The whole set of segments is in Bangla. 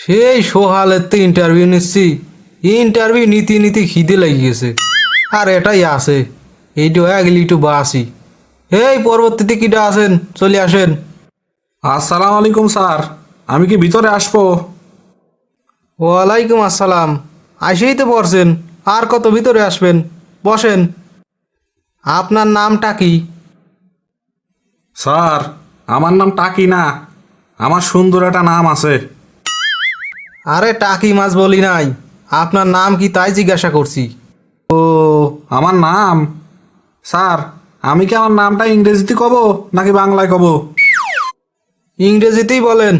সেই সোহালের তো ইন্টারভিউ নিচ্ছি। ইন্টারভিউ নীতি নীতি খিদে লেগে গেছে। আর এটাই আছে, এইটা হয়ে গেলে একটু বাসি। এই পরবর্তীতে কিটা আছেন, চলে আসেন। আসসালামু আলাইকুম স্যার, আমি কি ভিতরে আসবো? ওয়ালাইকুম আসসালাম। আসেই তো পড়ছেন, আর কত ভিতরে আসবেন? বসেন। আপনার নামটা কি? স্যার, আমার নাম টাকি না, আমার সুন্দর একটা নাম আছে। আরে টাকি মাছ বলি নাই, আপনার নাম কি তাই জিজ্ঞাসা করছি। ও, আমার নাম? স্যার, আমি কি আমার নামটা ইংরেজিতে কব নাকি বাংলায় কব? ইংরেজিতেই বলেন।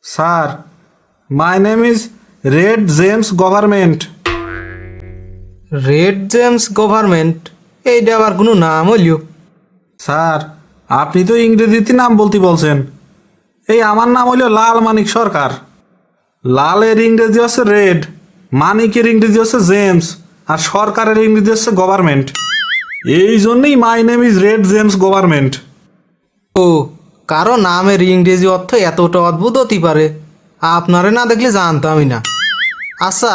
Sir, my name is Red James government. Red James government? এইটা আবার কোনো নাম হইল? স্যার, আপনি তো ইংরেজিতে নাম বলতে বলছেন। এই আমার নাম হইল লাল মানিক সরকার। লালের ইংরেজি হচ্ছে রেড, মানিকের ইংরেজি হচ্ছে জেমস, আর সরকারের ইংরেজি হচ্ছে গভর্নমেন্ট। এই জন্যই my name is Red James government. ও, কারো নামের ইংরেজি অর্থ এতটা অদ্ভুত হতে পারে, আপনারে না দেখলে জানতামই না। আচ্ছা,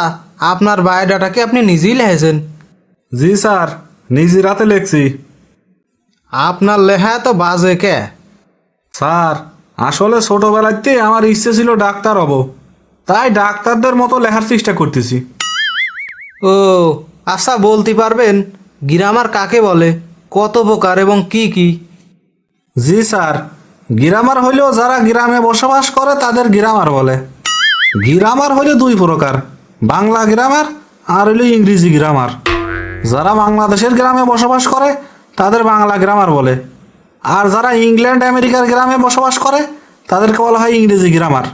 আপনার বায়োডাটাকে আপনি নিজেই লিখেছেন? জি স্যার, নিজের হাতে লেখছি। আপনার লেখা তো বাজে কে? স্যার, আসলে ছোটবেলাতে আমার ইচ্ছে ছিল ডাক্তার হব, তাই ডাক্তারদের মতো লেখার চেষ্টা করতেছি। ও আচ্ছা, বলতে পারবেন গ্রামার কাকে বলে, কত প্রকার এবং কি কি? জি স্যার, গ্রামার হইলেও যারা গ্রামে বসবাস করে তাদের গ্রামার বলে। গ্রামার হইলে দুই প্রকার, বাংলা গ্রামার আর হইলে ইংরেজি গ্রামার। যারা বাংলাদেশের গ্রামে বসবাস করে তাদের বাংলা গ্রামার বলে, আর যারা ইংল্যান্ড আমেরিকার গ্রামে বসবাস করে তাদেরকে বলা হয় ইংরেজি গ্রামার।